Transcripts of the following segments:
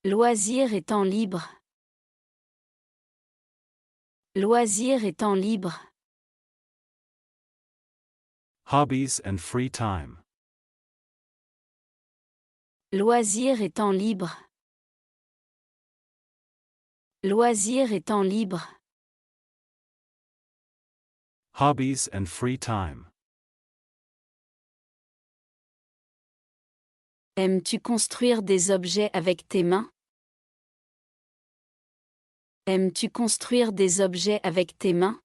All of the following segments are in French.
Loisirs et temps libre. Loisirs et temps libre. Hobbies and free time. Loisirs et temps libre. Loisirs et temps libre. Hobbies and free time. Aimes-tu construire des objets avec tes mains? Aimes-tu construire des objets avec tes mains?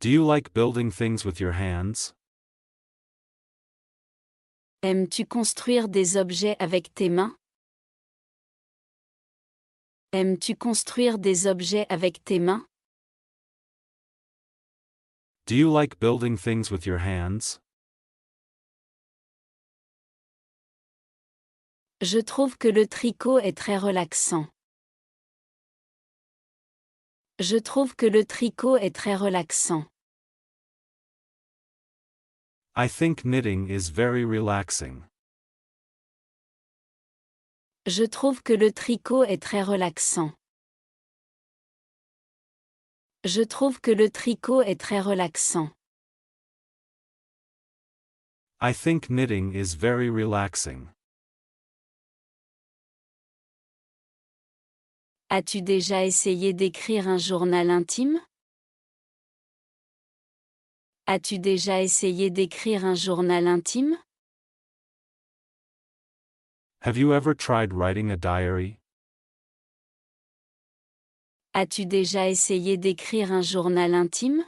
Do you like building things with your hands? Aimes-tu construire des objets avec tes mains? Aimes-tu construire des objets avec tes mains? Do you like building things with your hands? Je trouve que le tricot est très relaxant. Je trouve que le tricot est très relaxant. I think knitting is very relaxing. Je trouve que le tricot est très relaxant. Je trouve que le tricot est très relaxant. I think knitting is very relaxing. As-tu déjà essayé d'écrire un journal intime? As-tu déjà essayé d'écrire un journal intime? Have you ever tried writing a diary? As-tu déjà essayé d'écrire un journal intime?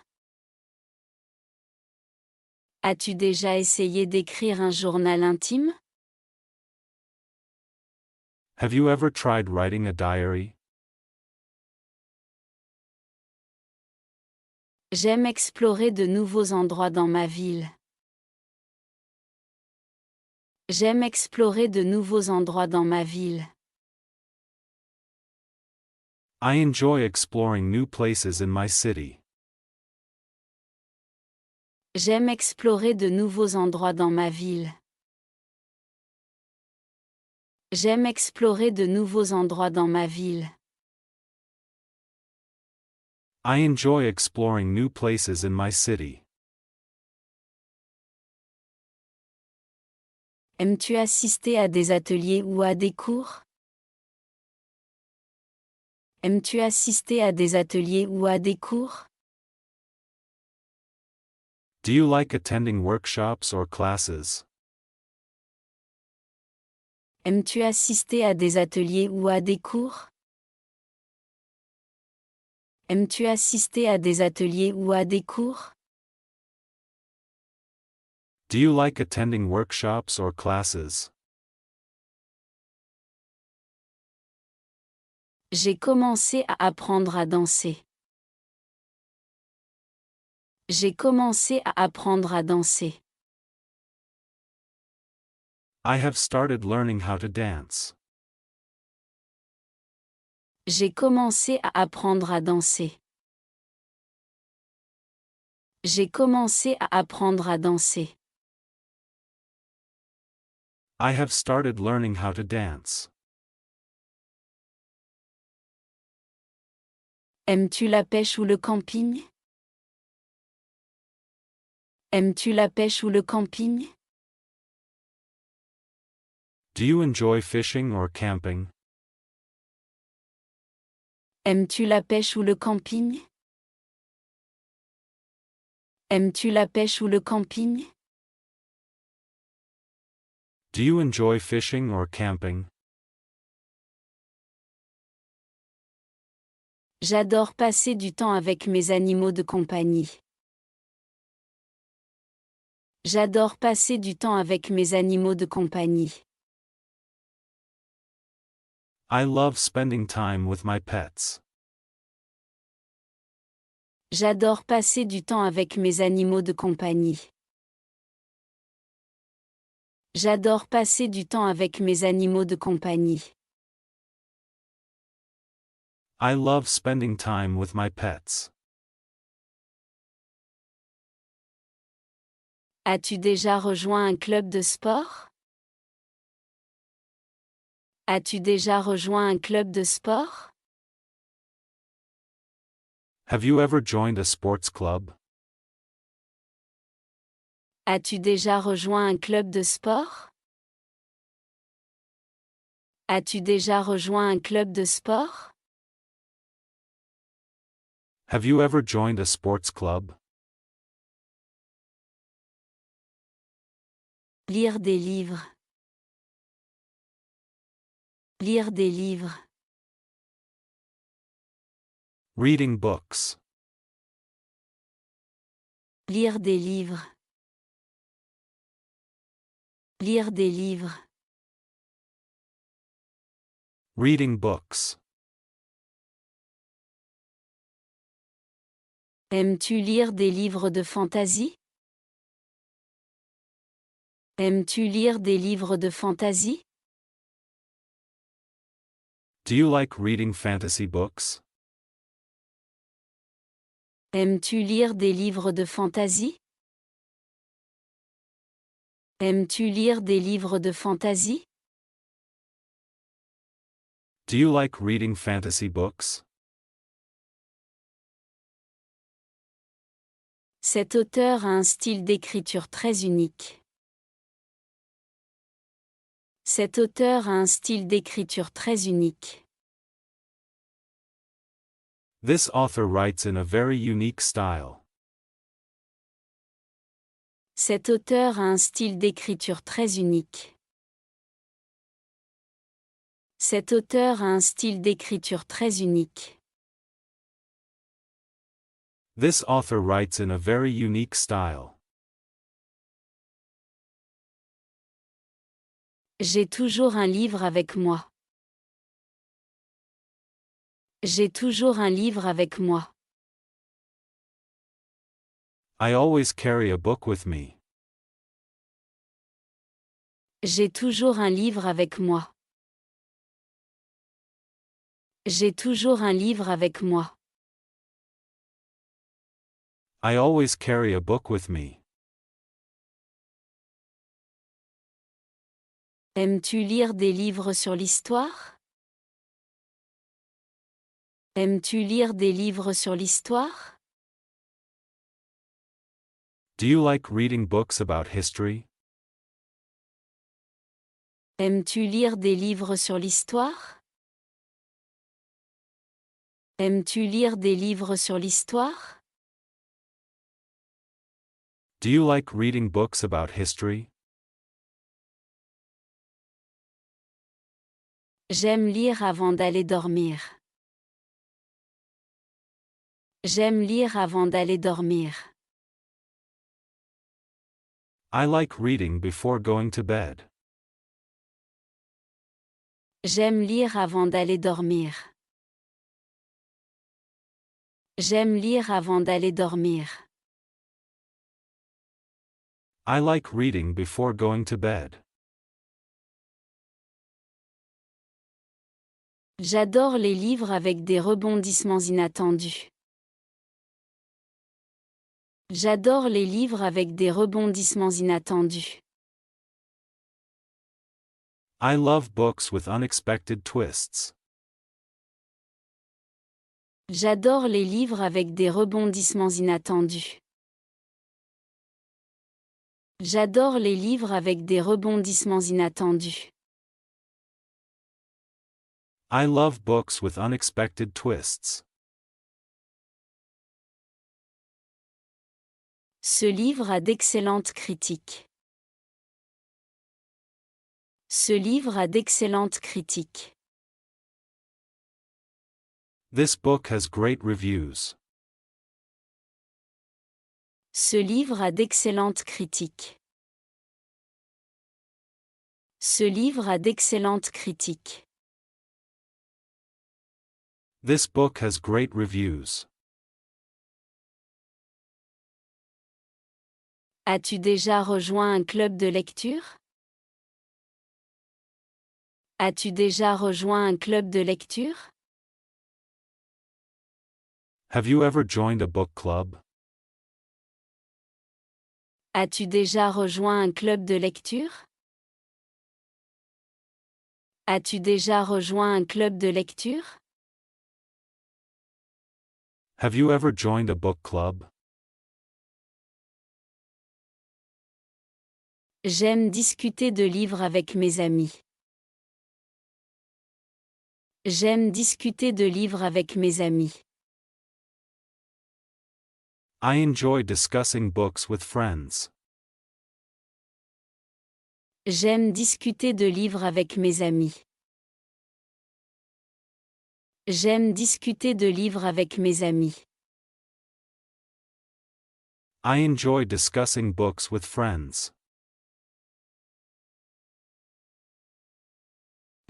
As-tu déjà essayé d'écrire un journal intime? Have you ever tried writing a diary? J'aime explorer de nouveaux endroits dans ma ville. J'aime explorer de nouveaux endroits dans ma ville. I enjoy exploring new places in my city. J'aime explorer de nouveaux endroits dans ma ville. J'aime explorer de nouveaux endroits dans ma ville. I enjoy exploring new places in my city. Aimes-tu assister à des ateliers ou à des cours? Aimes-tu assister à des ateliers ou à des cours? Do you like attending workshops or classes? Aimes-tu assister à des ateliers ou à des cours? Aimes-tu assister à des ateliers ou à des cours? Do you like attending workshops or classes? J'ai commencé à apprendre à danser. J'ai commencé à apprendre à danser. I have started learning how to dance. J'ai commencé à apprendre à danser. J'ai commencé à apprendre à danser. I have started learning how to dance. Aimes-tu la pêche ou le camping? Aimes-tu la pêche ou le camping? Do you enjoy fishing or camping? Aimes-tu la pêche ou le camping? Aimes-tu la pêche ou le camping? Do you enjoy fishing or camping? J'adore passer du temps avec mes animaux de compagnie. J'adore passer du temps avec mes animaux de compagnie. I love spending time with my pets. J'adore passer du temps avec mes animaux de compagnie. J'adore passer du temps avec mes animaux de compagnie. I love spending time with my pets. As-tu déjà rejoint un club de sport? As-tu déjà rejoint un club de sport? Have you ever joined a sports club? As-tu déjà rejoint un club de sport? As-tu déjà rejoint un club de sport? Have you ever joined a sports club? Lire des livres. Lire des livres. Reading books. Lire des livres. Lire des livres. Reading books. Aimes-tu lire des livres de fantasy? Aimes-tu lire des livres de fantasy? Do you like reading fantasy books? Aimes-tu lire des livres de fantasy? Aimes-tu lire des livres de fantasy? Do you like reading fantasy books? Cet auteur a un style d'écriture très unique. Cet auteur a un style d'écriture très unique. This author writes in a very unique style. Cet auteur a un style d'écriture très unique. Cet auteur a un style d'écriture très unique. This author writes in a very unique style. J'ai toujours un livre avec moi. J'ai toujours un livre avec moi. I always carry a book with me. J'ai toujours un livre avec moi. J'ai toujours un livre avec moi. I always carry a book with me. Aimes-tu lire des livres sur l'histoire? Aimes-tu lire des livres sur l'histoire? Do you like reading books about history? Aimes-tu lire des livres sur l'histoire? Aimes-tu lire des livres sur l'histoire? Do you like reading books about history? J'aime lire avant d'aller dormir. J'aime lire avant d'aller dormir. I like reading before going to bed. J'aime lire avant d'aller dormir. J'aime lire avant d'aller dormir. I like reading before going to bed. J'adore les livres avec des rebondissements inattendus. J'adore les livres avec des rebondissements inattendus. I love books with unexpected twists. J'adore les livres avec des rebondissements inattendus. J'adore les livres avec des rebondissements inattendus. I love books with unexpected twists. Ce livre a d'excellentes critiques. Ce livre a d'excellentes critiques. This book has great reviews. Ce livre a d'excellentes critiques. Ce livre a d'excellentes critiques. This book has great reviews. As-tu déjà rejoint un club de lecture? As-tu déjà rejoint un club de lecture? Have you ever joined a book club? As-tu déjà rejoint un club de lecture? As-tu déjà rejoint un club de lecture? Have you ever joined a book club? J'aime discuter de livres avec mes amis. J'aime discuter de livres avec mes amis. I enjoy discussing books with friends. J'aime discuter de livres avec mes amis. J'aime discuter de livres avec mes amis. I enjoy discussing books with friends.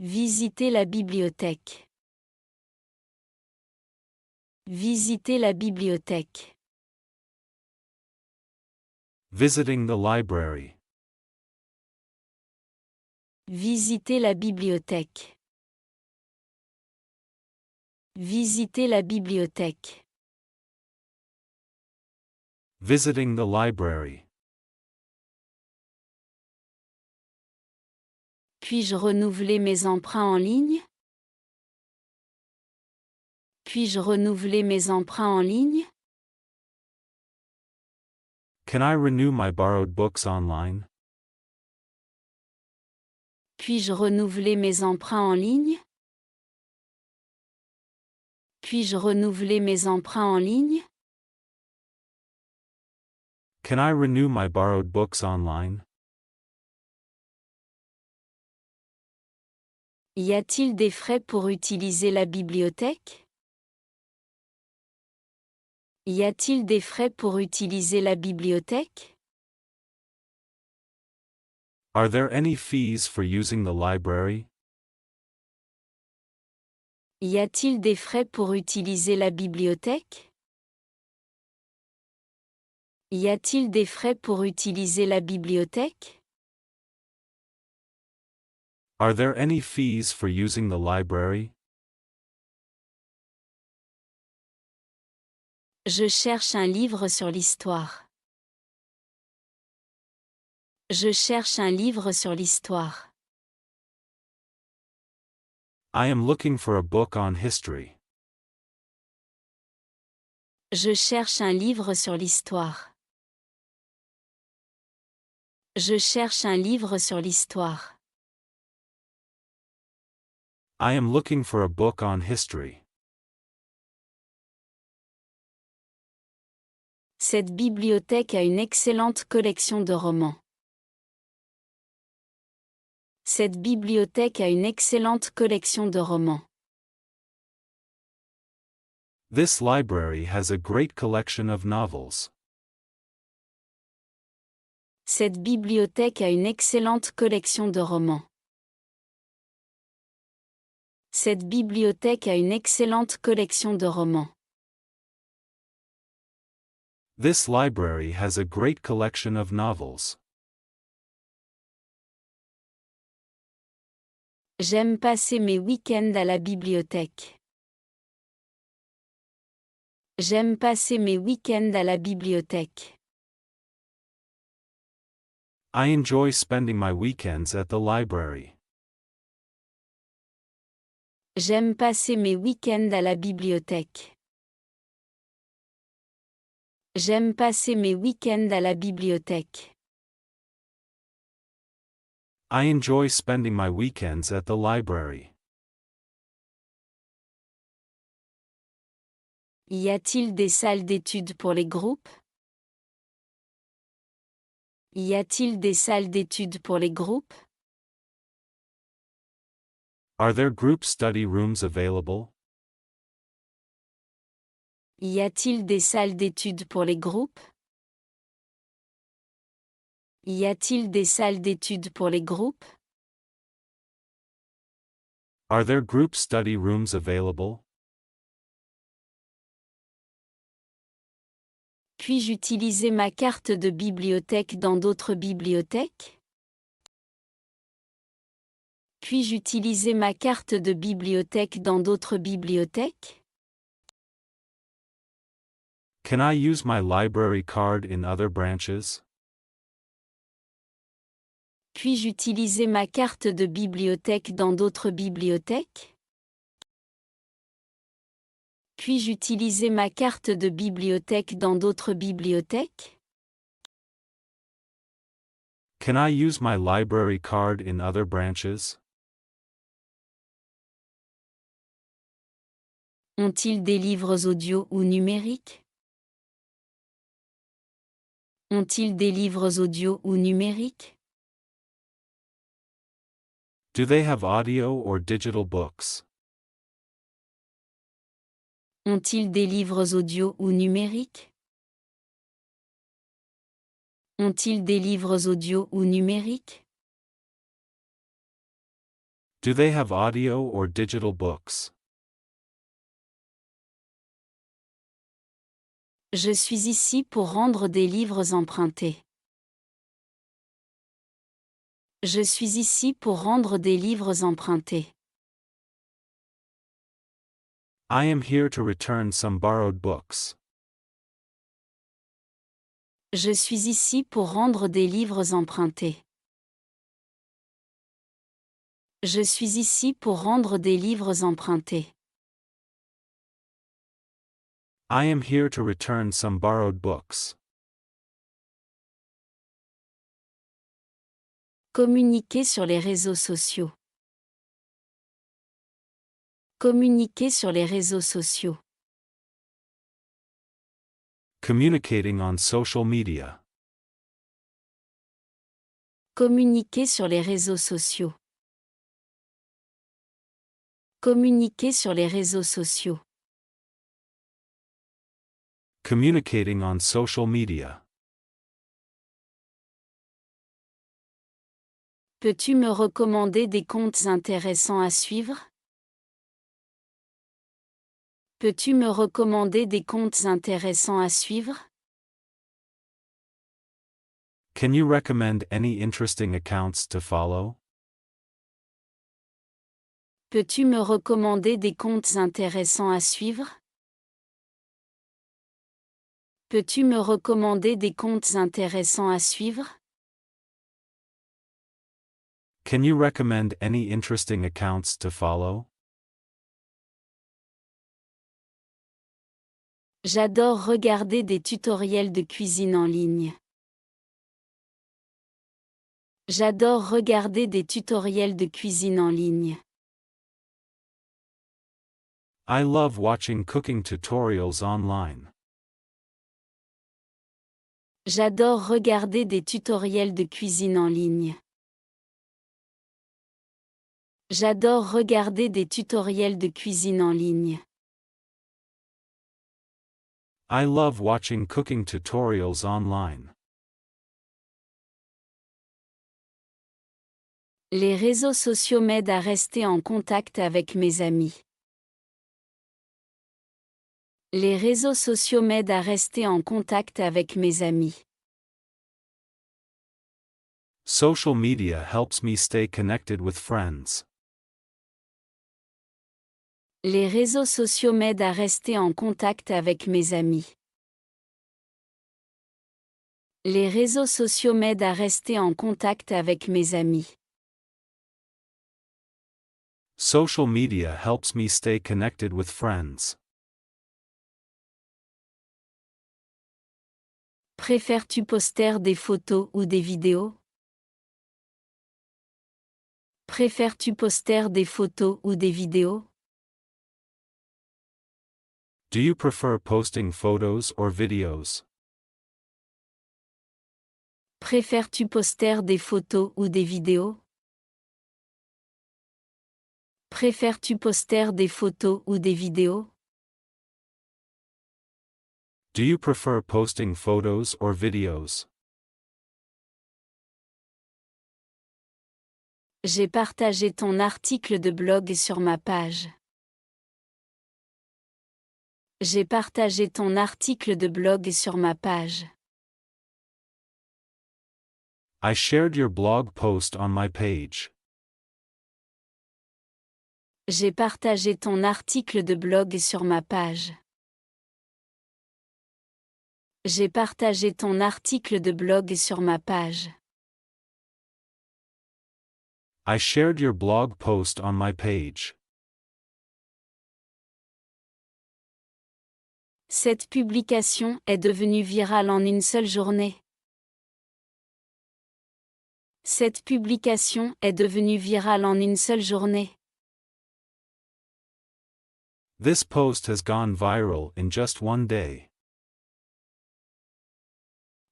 Visiter la bibliothèque. Visiter la bibliothèque. Visiting the library. Visiter la bibliothèque. Visiter la bibliothèque. Visiting the library. Puis-je renouveler mes emprunts en ligne? Puis-je renouveler mes emprunts en ligne? Can I renew my borrowed books online? Puis-je renouveler mes emprunts en ligne? Puis-je renouveler mes emprunts en ligne? Can I renew my borrowed books online? Y a-t-il des frais pour utiliser la bibliothèque? Y a-t-il des frais pour utiliser la bibliothèque? Are there any fees for using the library? Y a-t-il des frais pour utiliser la bibliothèque? Y a-t-il des frais pour utiliser la bibliothèque? Are there any fees for using the library? Je cherche un livre sur l'histoire. Je cherche un livre sur l'histoire. I am looking for a book on history. Je cherche un livre sur l'histoire. Je cherche un livre sur l'histoire. I am looking for a book on history. Cette bibliothèque a une excellente collection de romans. Cette bibliothèque a une excellente collection de romans. This library has a great collection of novels. Cette bibliothèque a une excellente collection de romans. Cette bibliothèque a une excellente collection de romans. This library has a great collection of novels. J'aime passer mes week-ends à la bibliothèque. J'aime passer mes week-ends à la bibliothèque. I enjoy spending my weekends at the library. J'aime passer mes week-ends à la bibliothèque. J'aime passer mes week-ends à la bibliothèque. I enjoy spending my weekends at the library. Y a-t-il des salles d'études pour les groupes? Y a-t-il des salles d'études pour les groupes? Are there group study rooms available? Y a-t-il des salles d'études pour les groupes? Y a-t-il des salles d'études pour les groupes? Are there group study rooms available? Puis-je utiliser ma carte de bibliothèque dans d'autres bibliothèques? Puis-je utiliser ma carte de bibliothèque dans d'autres bibliothèques? Can I use my library card in other branches? Puis-je utiliser ma carte de bibliothèque dans d'autres bibliothèques? Puis-je utiliser ma carte de bibliothèque dans d'autres bibliothèques? Can I use my library card in other branches? Ont-ils des livres audio ou numériques? Ont-ils des livres audio ou numériques? Do they have audio or digital books? Ont-ils des livres audio ou numériques? Ont-ils des livres audio ou numériques? Do they have audio or digital books? Je suis ici pour rendre des livres empruntés. Je suis ici pour rendre des livres empruntés. I am here to return some borrowed books. Je suis ici pour rendre des livres empruntés. Je suis ici pour rendre des livres empruntés. I am here to return some borrowed books. Communiquer sur les réseaux sociaux. Communiquer sur les réseaux sociaux. Communicating on social media. Communiquer sur les réseaux sociaux. Communiquer sur les réseaux sociaux. Communicating on social media. Peux-tu me recommander des comptes intéressants à suivre? Peux-tu me recommander des comptes intéressants à suivre? Can you recommend any interesting accounts to follow? Peux-tu me recommander des comptes intéressants à suivre? Peux-tu me recommander des comptes intéressants à suivre? Can you recommend any interesting accounts to follow? J'adore regarder des tutoriels de cuisine en ligne. J'adore regarder des tutoriels de cuisine en ligne. I love watching cooking tutorials online. J'adore regarder des tutoriels de cuisine en ligne. J'adore regarder des tutoriels de cuisine en ligne. I love watching cooking tutorials online. Les réseaux sociaux m'aident à rester en contact avec mes amis. Les réseaux sociaux m'aident à rester en contact avec mes amis. Social media helps me stay connected with friends. Les réseaux sociaux m'aident à rester en contact avec mes amis. Les réseaux sociaux m'aident à rester en contact avec mes amis. Social media helps me stay connected with friends. Préfères-tu poster des photos ou des vidéos? Préfères-tu poster des photos ou des vidéos? Do you prefer posting photos or videos? Préfères-tu poster des photos ou des vidéos? Préfères-tu poster des photos ou des vidéos? Do you prefer posting photos or videos? J'ai partagé ton article de blog sur ma page. J'ai partagé ton article de blog sur ma page. I shared your blog post on my page. J'ai partagé ton article de blog sur ma page. J'ai partagé ton article de blog sur ma page. I shared your blog post on my page. Cette publication est devenue virale en une seule journée. Cette publication est devenue virale en une seule journée. This post has gone viral in just one day.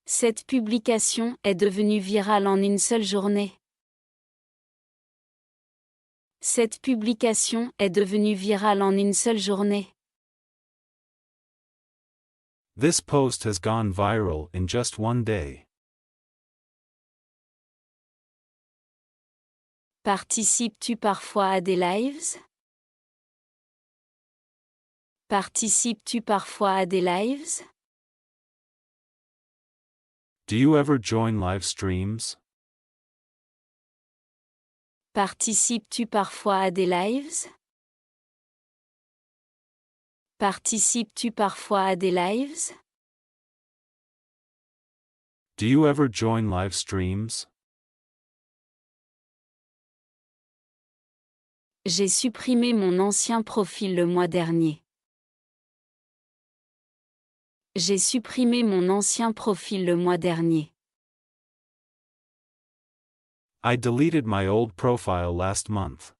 Cette publication est devenue virale en une seule journée. Cette publication est devenue virale en une seule journée. This post has gone viral in just one day. Participes-tu parfois à des lives? Participes-tu parfois à des lives? Do you ever join live streams? Participes-tu parfois à des lives? Participes-tu parfois à des lives? Do you ever join live streams? J'ai supprimé mon ancien profil le mois dernier. J'ai supprimé mon ancien profil le mois dernier. I deleted my old profile last month.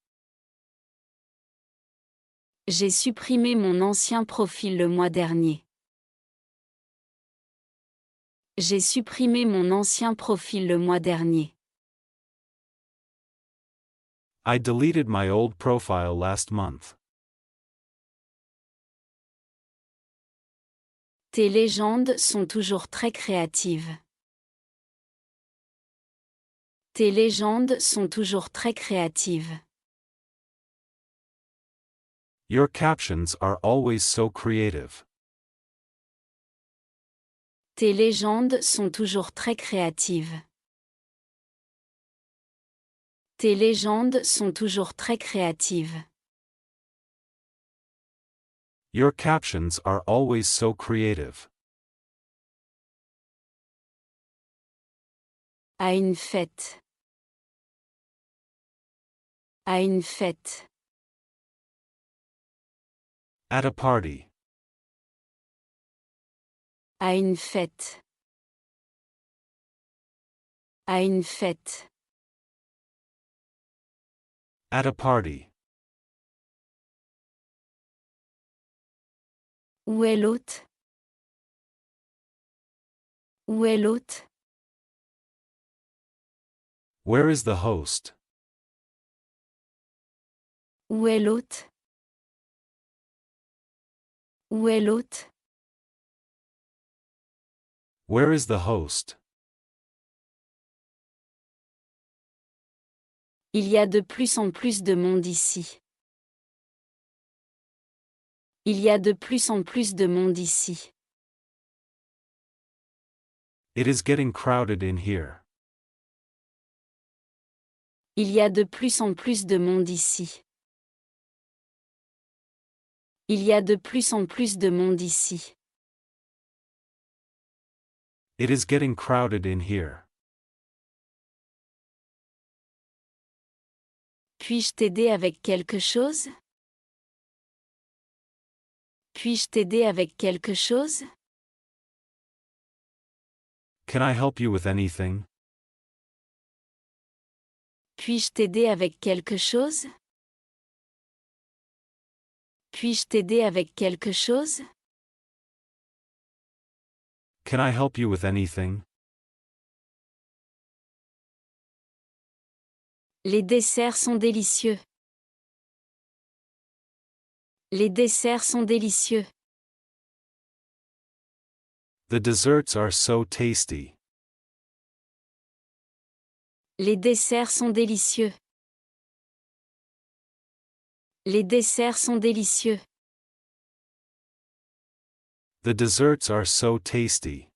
J'ai supprimé mon ancien profil le mois dernier. J'ai supprimé mon ancien profil le mois dernier. I deleted my old profile last month. Tes légendes sont toujours très créatives. Tes légendes sont toujours très créatives. Your captions are always so creative. Tes légendes sont toujours très créatives. Tes légendes sont toujours très créatives. Your captions are always so creative. À une fête. À une fête. At a party. À une fête. À une fête. At a party. Où est l'hôte? Où est l'hôte? Where is the host? Où est l'hôte? Où est l'hôte? Where is the host? Il y a de plus en plus de monde ici. Il y a de plus en plus de monde ici. It is getting crowded in here. Il y a de plus en plus de monde ici. Il y a de plus en plus de monde ici. It is getting crowded in here. Puis-je t'aider avec quelque chose? Puis-je t'aider avec quelque chose? Can I help you with anything? Puis-je t'aider avec quelque chose? Puis-je t'aider avec quelque chose? Can I help you with anything? Les desserts sont délicieux. Les desserts sont délicieux. The desserts are so tasty. Les desserts sont délicieux. Les desserts sont délicieux. The desserts are so tasty.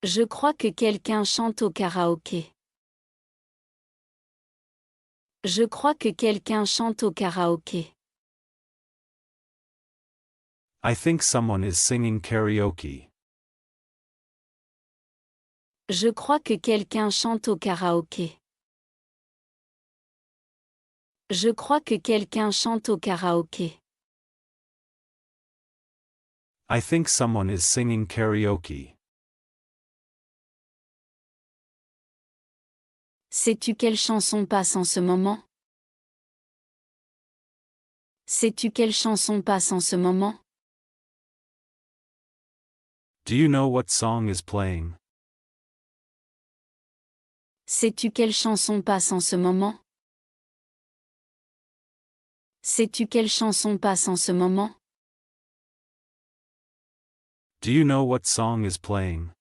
Je crois que quelqu'un chante au karaoké. Je crois que quelqu'un chante au karaoké. I think someone is singing karaoke. Je crois que quelqu'un chante au karaoké. Je crois que quelqu'un chante au karaoké. I think someone is singing karaoke. Sais-tu quelle chanson passe en ce moment? Sais-tu quelle chanson passe en ce moment? Do you know what song is playing? Sais-tu quelle chanson passe en ce moment? Sais-tu quelle chanson passe en ce moment? Do you know what song is playing?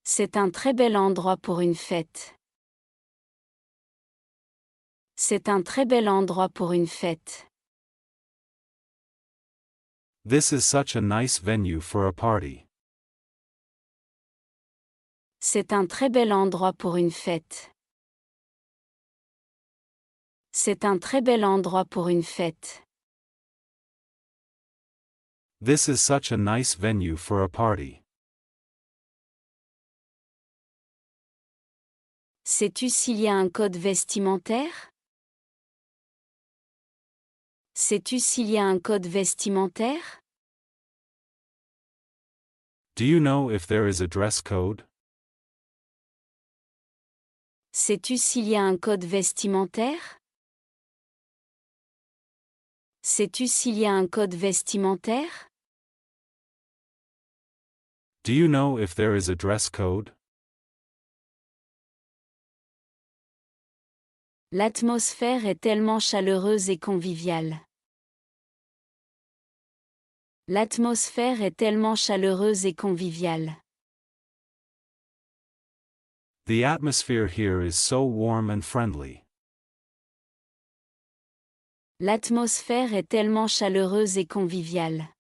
C'est un très bel endroit pour une fête. C'est un très bel endroit pour une fête. This is such a nice venue for a party. C'est un très bel endroit pour une fête. C'est un très bel endroit pour une fête. This is such a nice venue for a party. Sais-tu s'il y a un code vestimentaire? Sais-tu s'il y a un code vestimentaire? Do you know if there is a dress code? Sais-tu s'il y a un code vestimentaire? Sais-tu s'il y a un code vestimentaire? Do you know if there is a dress code? L'atmosphère est tellement chaleureuse et conviviale. L'atmosphère est tellement chaleureuse et conviviale. The atmosphere here is so warm and friendly. L'atmosphère est tellement chaleureuse et conviviale.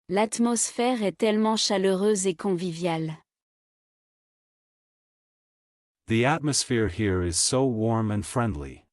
L'atmosphère est tellement chaleureuse et conviviale. The atmosphere here is so warm and friendly.